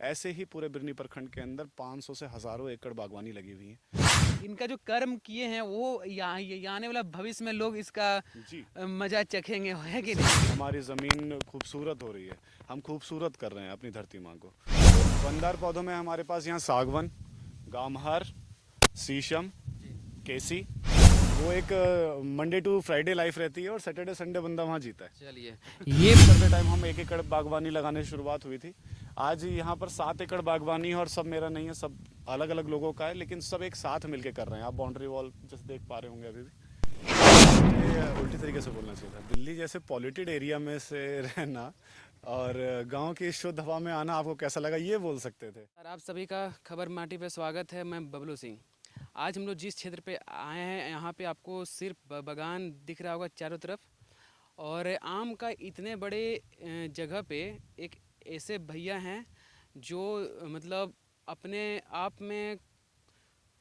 ऐसे ही पूरे बिरनी प्रखंड के अंदर 500 से हज़ारों एकड़ बागवानी लगी हुई है। इनका जो कर्म किए हैं वो यहाँ आने वाला भविष्य में लोग इसका जी, मजा चखेंगे, है कि नहीं? हमारी ज़मीन खूबसूरत हो रही है। हम खूबसूरत कर रहे हैं अपनी धरती माँ को। फलदार पौधों में हमारे पास यहाँ सागवन, गामहार, शीशम, केसी। वो एक मंडे टू फ्राइडे लाइफ रहती है और सैटरडे संडे बंदा वहाँ जीता है। चलिए ये शुरू करते टाइम हम 1 एकड़ बागवानी लगाने की शुरुआत हुई थी। आज यहाँ पर 7 एकड़ बागवानी है और सब मेरा नहीं है, सब अलग अलग लोगों का है, लेकिन सब एक साथ मिलके कर रहे हैं। आप बाउंड्री वॉल जैसे देख पा रहे होंगे अभी भी। ये उल्टी तरीके से बोलना चाहिए था। दिल्ली जैसे पॉल्यूटेड एरिया में से रहना और गांव की शुद्ध हवा में आना आपको कैसा लगा, ये बोल सकते थे। और आप सभी का खबर माटी पे स्वागत है। मैं बबलू सिंह। आज हम लोग जिस क्षेत्र पे आए हैं यहाँ पे आपको सिर्फ बगान दिख रहा होगा चारों तरफ। और आम का इतने बड़े जगह पे एक ऐसे भैया हैं जो मतलब अपने आप में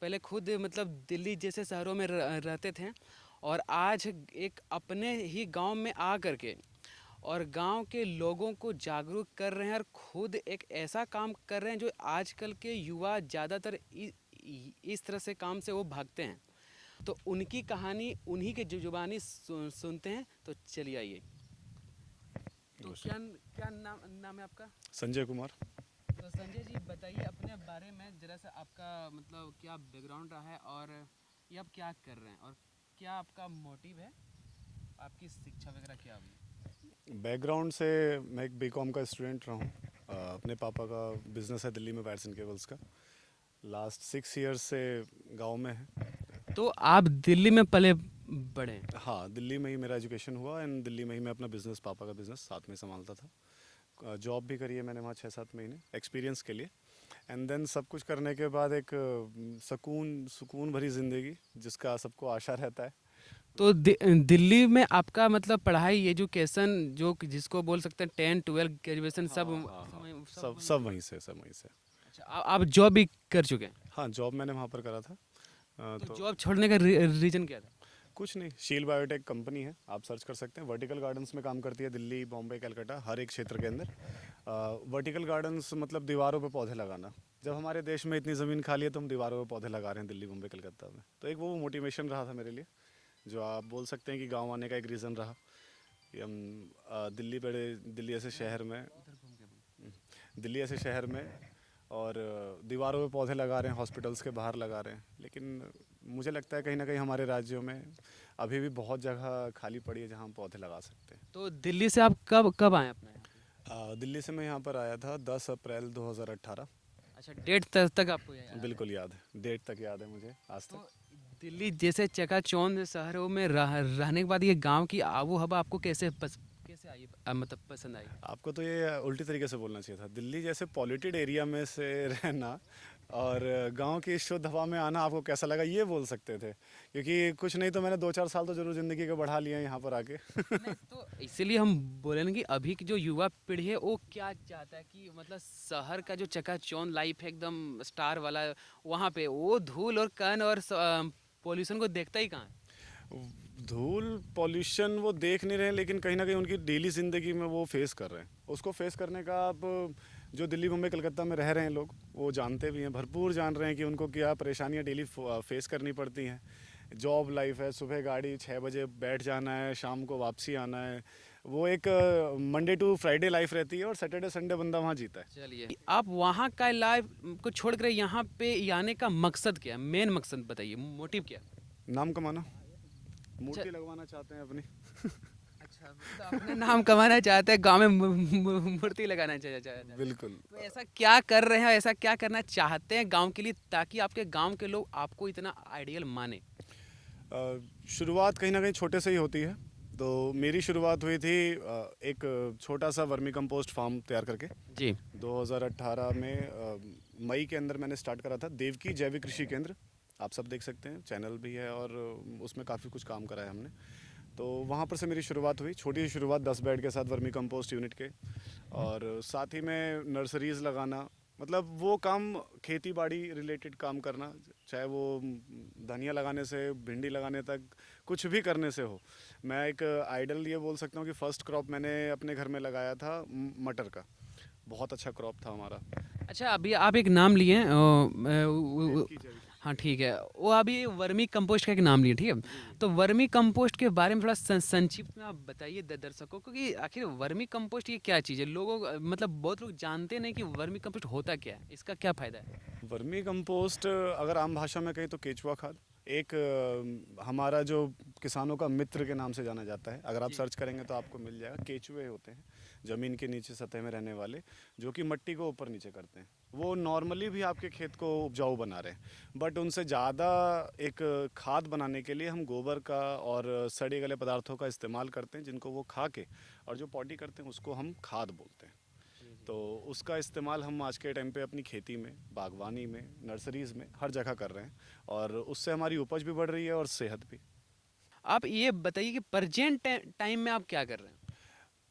पहले खुद मतलब दिल्ली जैसे शहरों में रहते थे और आज एक अपने ही गांव में आ करके और गांव के लोगों को जागरूक कर रहे हैं और खुद एक ऐसा काम कर रहे हैं जो आजकल के युवा ज़्यादातर इस तरह से काम से वो भागते हैं। तो उनकी कहानी उन्हीं के जुबानी सुनते हैं। तो चलिए आइए। तो क्या क्या नाम है आपका? संजय कुमार। तो संजय जी बताइए अपने बारे में ज़रा सा, आपका मतलब क्या बैकग्राउंड रहा है और ये आप क्या कर रहे हैं और क्या आपका मोटिव है, आपकी शिक्षा वगैरह क्या हुई? बैकग्राउंड से मैं एक बीकॉम का स्टूडेंट रहा हूँ। अपने पापा का बिजनेस है दिल्ली में वायर्स एंड केबल्स का। लास्ट 6 ईयर्स से गांव में है। तो आप दिल्ली में पले बड़े हैं? हाँ, दिल्ली में ही मेरा एजुकेशन हुआ एंड दिल्ली में ही मैं अपना बिजनेस, पापा का बिजनेस साथ में संभालता था। जॉब भी करी है मैंने वहाँ 6-7 महीने एक्सपीरियंस के लिए। एंड देन सब कुछ करने के बाद एक सुकून सुकून भरी ज़िंदगी जिसका सबको आशा रहता है। तो दिल्ली में आपका मतलब पढ़ाई एजुकेशन जो जिसको बोल सकते हैं 10 12 ग्रेजुएशन सब हाँ हाँ हाँ, सब सब वहीं सब पे? वहीं से, सब वहीं से। अच्छा आप जॉब भी कर चुके हैं? हाँ, जॉब मैंने वहाँ पर करा था। तो तो जॉब छोड़ने का रीज़न क्या था? कुछ नहीं, शील बायोटेक कंपनी है, आप सर्च कर सकते हैं। वर्टिकल गार्डन्स में काम करती है, दिल्ली, बॉम्बे, कलकत्ता, हर एक क्षेत्र के अंदर। वर्टिकल गार्डन्स मतलब दीवारों पे पौधे लगाना। जब हमारे देश में इतनी ज़मीन खाली है तो हम दीवारों पे पौधे लगा रहे हैं दिल्ली, बॉम्बे, कलकत्ता में। तो एक वो मोटिवेशन रहा था मेरे लिए, जो आप बोल सकते हैं कि गाँव आने का एक रीज़न रहा कि हम दिल्ली ऐसे शहर में, उधर घूम के बोल। दिल्ली ऐसे शहर में और दीवारों पे पौधे लगा रहे हैं, हॉस्पिटल्स के बाहर लगा रहे हैं। लेकिन मुझे लगता है कहीं ना कहीं हमारे राज्यों में अभी भी बहुत जगह खाली पड़ी है जहाँ हम पौधे लगा सकते हैं। तो दिल्ली से आप कब कब आए अपने यहाँ पे? दिल्ली से मैं यहाँ पर आया था 10 अप्रैल 2018। अच्छा डेट तक आपको याद है? बिल्कुल याद है, डेट तक याद है मुझे आज तक। तो दिल्ली जैसे चकाचौंध शहरों में रहने के बाद ये गांव की आबो हवा आपको कैसे आई, मतलब पसंद आई? आपको तो ये उल्टी तरीके से बोलना चाहिए था। दिल्ली जैसे पॉल्यूटेड एरिया में से रहना और गांव की शुद्ध हवा में आना आपको कैसा लगा, ये बोल सकते थे। क्योंकि कुछ नहीं तो मैंने 2-4 साल तो जरूर ज़िंदगी के बढ़ा लिए हैं यहाँ पर आके। नहीं तो इसीलिए हम बोले ना कि अभी की जो युवा पीढ़ी है वो क्या चाहता है कि मतलब शहर का जो चकाचौंध लाइफ है एकदम स्टार वाला, वहाँ पे वो धूल और कण और पोल्यूशन को देखता ही कहाँ है? धूल पॉल्यूशन वो देख नहीं रहे हैं, लेकिन कहीं ना कहीं उनकी डेली ज़िंदगी में वो फेस कर रहे हैं। उसको फेस करने का आप जो दिल्ली, मुंबई, कलकत्ता में रह रहे हैं लोग, वो जानते भी हैं, भरपूर जान रहे हैं कि उनको क्या परेशानियां डेली फेस करनी पड़ती हैं। जॉब लाइफ है, सुबह गाड़ी 6 बजे बैठ जाना है, शाम को वापसी आना है। वो एक मंडे टू फ्राइडे लाइफ रहती है और सैटरडे संडे बंदा वहाँ जीता है। चलिए आप वहाँ का लाइफ को छोड़ कर यहाँ पे आने का मकसद क्या है, मेन मकसद बताइए, मोटिव क्या है? नाम कमाना, अच्छा। मूर्ति लगवाना चाहते हैं अपनी। अच्छा मतलब अपने नाम कमाना चाहते हैं, गांव में मूर्ति लगाना चाहते हैं। बिल्कुल। तो ऐसा क्या कर रहे हैं, ऐसा क्या करना चाहते हैं गांव के लिए ताकि आपके गांव के लोग आपको इतना आइडियल माने? शुरुआत कहीं ना कहीं छोटे से ही होती है। तो मेरी शुरुआत हुई थी एक छोटा सा वर्मी कंपोस्ट फार्म तैयार करके। जी। 2018 में मई के अंदर मैंने स्टार्ट करा था, देवकी जैविक कृषि केंद्र। आप सब देख सकते हैं, चैनल भी है और उसमें काफ़ी कुछ काम करा है हमने। तो वहाँ पर से मेरी शुरुआत हुई, छोटी सी शुरुआत 10 बेड के साथ वर्मी कंपोस्ट यूनिट के। और साथ ही में नर्सरीज़ लगाना, मतलब वो काम खेती बाड़ी रिलेटेड काम करना, चाहे वो धनिया लगाने से भिंडी लगाने तक, कुछ भी करने से हो। मैं एक आइडल ये बोल सकता हूँ कि फ़र्स्ट क्रॉप मैंने अपने घर में लगाया था मटर का। बहुत अच्छा क्रॉप था हमारा। अच्छा, अभी आप एक नाम लिए हैं देवकी जैविक हाँ ठीक है, वो अभी वर्मी कंपोस्ट का एक नाम लिए, ठीक है। जी जी। तो वर्मी कंपोस्ट के बारे में थोड़ा संक्षिप्त में आप बताइए दर्शकों को कि आखिर वर्मी कंपोस्ट ये क्या चीज़ है। लोगों मतलब बहुत लोग जानते नहीं कि वर्मी कंपोस्ट होता क्या है, इसका क्या फ़ायदा है। वर्मी कंपोस्ट अगर आम भाषा में कहें तो केचुआ खाद एक हमारा जो किसानों का मित्र के नाम से जाना जाता है। अगर आप जी। सर्च करेंगे तो आपको मिल जाएगा। केचुए होते हैं ज़मीन के नीचे सतह में रहने वाले, जो कि मिट्टी को ऊपर नीचे करते हैं। वो नॉर्मली भी आपके खेत को उपजाऊ बना रहे हैं, बट उनसे ज़्यादा एक खाद बनाने के लिए हम गोबर का और सड़े गले पदार्थों का इस्तेमाल करते हैं, जिनको वो खा के और जो पॉटी करते हैं उसको हम खाद बोलते हैं। तो उसका इस्तेमाल हम आज के टाइम पे अपनी खेती में, बागवानी में, नर्सरीज़ में हर जगह कर रहे हैं, और उससे हमारी उपज भी बढ़ रही है और सेहत भी। आप ये बताइए कि प्रेजेंट टाइम में आप क्या कर रहे हैं।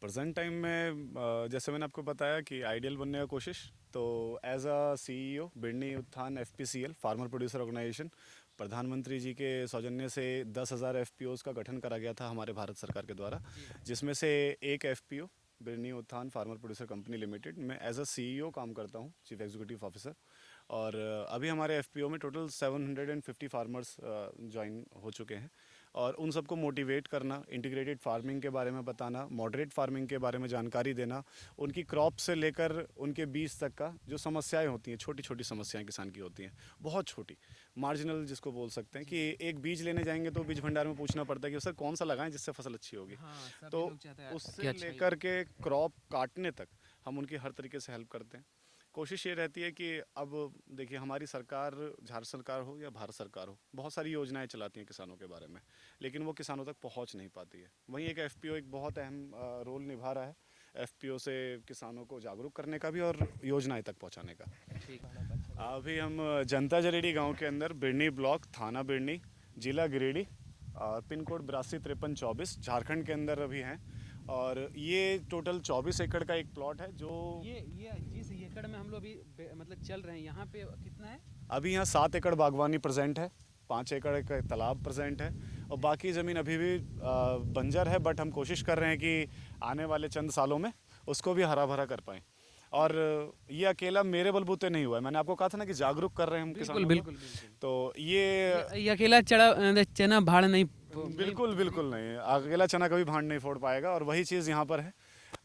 प्रेजेंट टाइम में जैसे मैंने आपको बताया कि आइडियल बनने का कोशिश, तो एज अ सीईओ बिरनी उत्थान एफपीसीएल फार्मर प्रोड्यूसर ऑर्गेनाइजेशन, प्रधानमंत्री जी के सौजन्य से 10,000 एफपीओज़ का गठन करा गया था हमारे भारत सरकार के द्वारा, जी। जिसमें से एक एफपीओ बिरनी उत्थान फार्मर प्रोड्यूसर कंपनी लिमिटेड में एज अ सीईओ काम करता हूँ, चीफ एग्जीक्यूटिव ऑफिसर। और अभी हमारे एफपीओ में टोटल 750 फार्मर्स ज्वाइन हो चुके हैं, और उन सबको मोटिवेट करना, इंटीग्रेटेड फार्मिंग के बारे में बताना, मॉडरेट फार्मिंग के बारे में जानकारी देना, उनकी क्रॉप से लेकर उनके बीज तक का जो समस्याएं होती हैं, छोटी छोटी समस्याएं किसान की होती हैं, बहुत छोटी, मार्जिनल जिसको बोल सकते हैं, कि एक बीज लेने जाएंगे तो बीज भंडार में पूछना पड़ता है कि सर कौन सा लगाएं जिससे फसल अच्छी होगी। हाँ, सभी तो लोग चाहते हैं कि उससे अच्छा ही लेकर के क्रॉप काटने तक हम उनकी हर तरीके से हेल्प करते हैं। कोशिश ये रहती है कि अब देखिए, हमारी सरकार, झारखंड सरकार हो या भारत सरकार हो, बहुत सारी योजनाएं चलाती हैं किसानों के बारे में, लेकिन वो किसानों तक पहुंच नहीं पाती है। वहीं एक एफपीओ एक बहुत अहम रोल निभा रहा है, एफपीओ से किसानों को जागरूक करने का भी और योजनाएं तक पहुंचाने का। ठीक। अभी हम जनता जरेडी गांव के अंदर, बिरनी ब्लॉक, थाना बिरनी, जिला गिरिडीह, और पिन कोड 825324, झारखंड के अंदर अभी हैं। और ये टोटल 24 एकड़ का एक प्लॉट है, जो ये जिस एकड़ में हम लोग अभी मतलब चल रहे हैं, यहाँ पे कितना है। अभी यहाँ 7 एकड़ बागवानी प्रेजेंट है, 5 एकड़ का तालाब प्रेजेंट है, और बाकी ज़मीन अभी भी बंजर है, बट हम कोशिश कर रहे हैं कि आने वाले चंद सालों में उसको भी हरा भरा कर पाएँ। और ये अकेला मेरे बलबूते नहीं हुआ है, मैंने आपको कहा था ना कि जागरूक कर रहे हैं हम बिल्कुल किसानों को। बिल्कुल बिल्कुल। तो ये ये अकेला चना भाड़ नहीं नहीं। बिल्कुल बिल्कुल नहीं, अकेला चना कभी भांड नहीं फोड़ पाएगा, और वही चीज़ यहाँ पर है।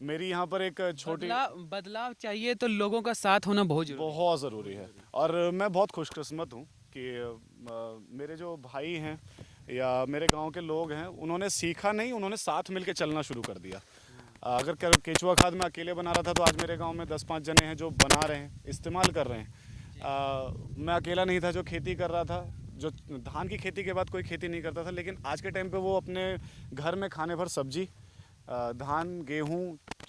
मेरी यहाँ पर एक छोटी, बदलाव बदलाव चाहिए तो लोगों का साथ होना बहुत जरूरी है। बहुत ज़रूरी है। और मैं बहुत खुशकिस्मत हूँ कि मेरे जो भाई हैं या मेरे गांव के लोग हैं, उन्होंने सीखा नहीं, उन्होंने साथ मिलके चलना शुरू कर दिया। अगर केचुआ खाद मैं अकेले बना रहा था, तो आज मेरे गांव में 10-5 जने हैं जो बना रहे हैं, इस्तेमाल कर रहे हैं। मैं अकेला नहीं था जो खेती कर रहा था, जो धान की खेती के बाद कोई खेती नहीं करता था, लेकिन आज के टाइम पे वो अपने घर में खाने भर सब्जी, धान, गेहूं,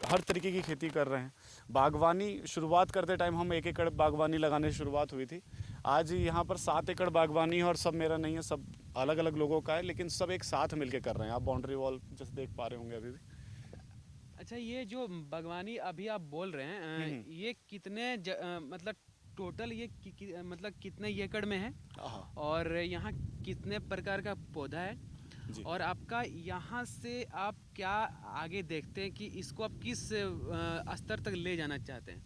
हर तरीके की खेती कर रहे हैं। बागवानी शुरुआत करते टाइम हम 1 एकड़ बागवानी लगाने से शुरुआत हुई थी। आज यहाँ पर 7 एकड़ बागवानी है, और सब मेरा नहीं है, सब अलग अलग लोगों का है, लेकिन सब एक साथ मिलके कर रहे हैं। आप बाउंड्री वॉल जैसे देख पा रहे होंगे अभी भी। अच्छा, ये जो बागवानी अभी आप बोल रहे हैं, ये कितने मतलब टोटल ये मतलब कितने एकड़ में है, हाँ और यहाँ कितने प्रकार का पौधा है, जी। और आपका यहाँ से आप क्या आगे देखते हैं कि इसको आप किस स्तर तक ले जाना चाहते हैं।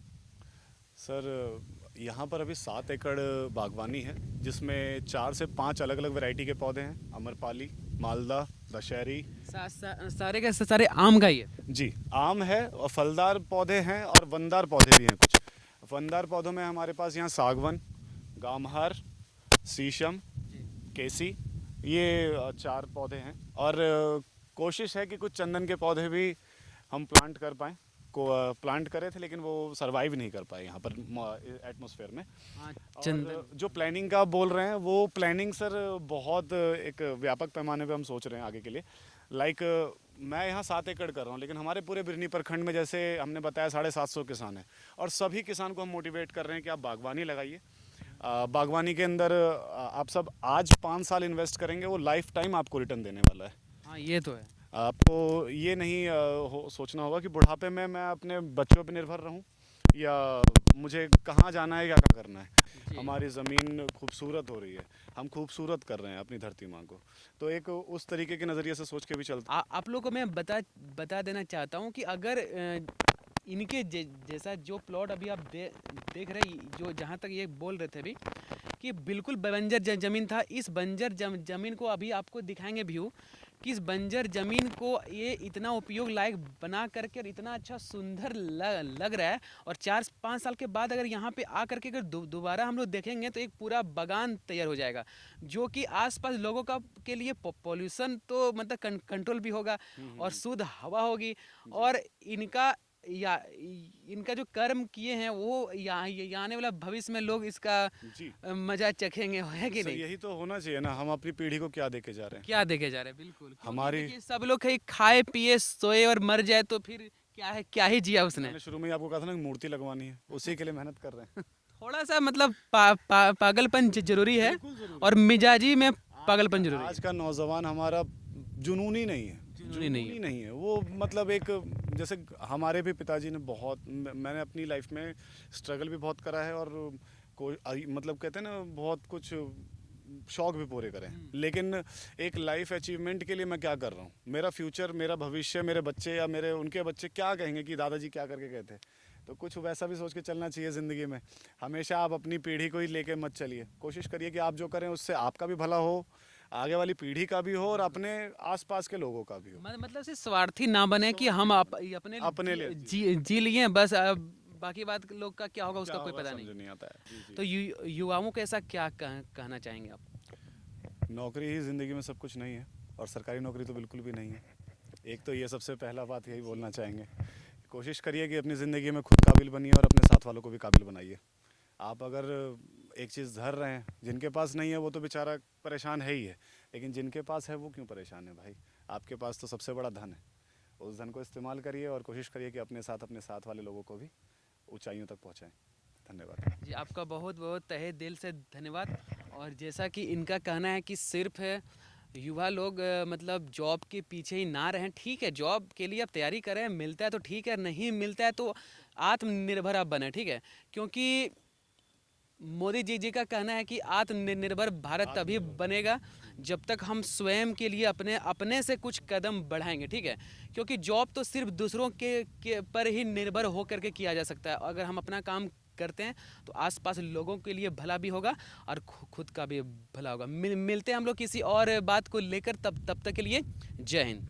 सर, यहाँ पर अभी 7 एकड़ बागवानी है, जिसमें 4 से 5 अलग अलग वैरायटी के पौधे हैं। अमरपाली, मालदा, दशहरी। सारे के सारे आम का ही है। जी, आम है, और फलदार पौधे हैं, और वनदार पौधे भी हैं कुछ। वनदार पौधों में हमारे पास यहाँ सागवन, गामहार, शीशम, केसी, ये 4 पौधे हैं। और कोशिश है कि कुछ चंदन के पौधे भी हम प्लांट कर पाएँ। को प्लांट करे थे, लेकिन वो सरवाइव नहीं कर पाए यहाँ पर एटमॉस्फेयर में। हाँ, चंदन। और जो प्लानिंग का आप बोल रहे हैं, वो प्लानिंग सर बहुत एक व्यापक पैमाने पे हम सोच रहे हैं आगे के लिए। लाइक मैं यहाँ 7 एकड़ कर रहा हूँ, लेकिन हमारे पूरे बिरनी प्रखंड में, जैसे हमने बताया, 750 किसान हैं, और सभी किसान को हम मोटिवेट कर रहे हैं कि आप बागवानी लगाइए। बागवानी के अंदर आप सब आज 5 साल इन्वेस्ट करेंगे, वो लाइफ टाइम आपको रिटर्न देने वाला है। हाँ, ये तो है। आपको ये नहीं सोचना होगा कि बुढ़ापे में मैं अपने बच्चों पे निर्भर रहूं, या मुझे कहाँ जाना है, क्या क्या करना है। जी। हमारी ज़मीन खूबसूरत हो रही है, हम खूबसूरत कर रहे हैं अपनी धरती माँ को। तो एक उस तरीके के नज़रिए से सोच के भी चलते। आप लोगों को मैं बता बता देना चाहता हूँ कि अगर इनके जैसा जो प्लॉट अभी आप देख रहे हैं, जो जहाँ तक ये बोल रहे थे अभी कि बिल्कुल बंजर ज़मीन था, इस बंजर ज़मीन को अभी आपको दिखाएंगे व्यू कि इस बंजर ज़मीन को ये इतना उपयोग लायक बना करके और इतना अच्छा सुंदर लग रहा है। और 4-5 साल के बाद अगर यहाँ पे आ करके अगर दोबारा हम लोग देखेंगे तो एक पूरा बागान तैयार हो जाएगा, जो कि आसपास लोगों का के लिए पॉल्यूशन तो मतलब कंट्रोल भी होगा और शुद्ध हवा होगी। और इनका जो कर्म किए हैं वो यहाँ आने वाला भविष्य में लोग इसका जी। मजा चखेंगे, है कि सर नहीं? यही तो होना चाहिए ना, हम अपनी पीढ़ी को क्या दे के जा रहे हैं। क्या देखे जा रहे हैं, बिल्कुल। क्योंकि हमारी देखिए सब लोग कहीं खाए पिए सोए और मर जाए तो फिर क्या है, क्या ही जिया उसने। मैंने शुरू में ही आपको कहा था ना कि मूर्ति लगवानी है, उसी के लिए मेहनत कर रहे हैं। थोड़ा सा मतलब पागलपन जरूरी है बिल्कुल जरूरी और मिजाजी में पागलपन जरूरी आज है। का नौजवान हमारा जुनूनी नहीं है, जुनूनी नहीं है। नहीं है वो। मतलब एक जैसे हमारे भी पिताजी ने बहुत, मैंने अपनी लाइफ में स्ट्रगल भी बहुत करा है और मतलब कहते हैं ना बहुत कुछ शौक भी पूरे करे हैं। लेकिन एक लाइफ अचीवमेंट के लिए मैं क्या कर रहा हूँ, मेरा फ्यूचर, मेरा भविष्य, मेरे बच्चे या मेरे उनके बच्चे क्या कहेंगे कि दादाजी क्या करके गए थे। तो कुछ वैसा भी सोच के चलना चाहिए ज़िंदगी में। हमेशा आप अपनी पीढ़ी को ही लेके मत चलिए, कोशिश करिए कि आप जो करें उससे आपका भी भला हो, आगे वाली पीढ़ी का भी हो और अपने आसपास के लोगों का भी हो। मतलब से स्वार्थी ना बने कि हम अपने अपने लिए जी लिए बस, बाकी बात लोग का क्या होगा क्या उसका कोई होगा पता समझ नहीं। नहीं आता है। जी तो युवाओं को ऐसा क्या कहना चाहेंगे आप? नौकरी ही ज़िंदगी में सब कुछ नहीं है, और सरकारी नौकरी तो बिल्कुल भी नहीं है। एक तो ये सबसे पहला बात यही बोलना चाहेंगे, कोशिश करिए कि अपनी ज़िंदगी में खुद काबिल बनिए और अपने साथ वालों को भी काबिल बनाइए। आप अगर एक चीज़ धर रहे हैं, जिनके पास नहीं है वो तो बेचारा परेशान है ही है, लेकिन जिनके पास है वो क्यों परेशान है भाई। आपके पास तो सबसे बड़ा धन है, उस धन को इस्तेमाल करिए और कोशिश करिए कि अपने साथ वाले लोगों को भी ऊंचाइयों तक पहुंचाएं। धन्यवाद जी, आपका बहुत बहुत तहे दिल से धन्यवाद। और जैसा कि इनका कहना है कि सिर्फ युवा लोग मतलब जॉब के पीछे ही ना रहें। ठीक है, जॉब के लिए आप तैयारी करें, मिलता है तो ठीक है, नहीं मिलता है तो आत्मनिर्भर आप बने, ठीक है। क्योंकि मोदी जी का कहना है कि आत्मनिर्भर भारत तभी बनेगा जब तक हम स्वयं के लिए अपने से कुछ कदम बढ़ाएंगे, ठीक है। क्योंकि जॉब तो सिर्फ दूसरों के पर ही निर्भर हो करके किया जा सकता है। अगर हम अपना काम करते हैं तो आसपास लोगों के लिए भला भी होगा और खुद का भी भला होगा। मिलते हैं हम लोग किसी और बात को लेकर, तब तक के लिए जय हिंद।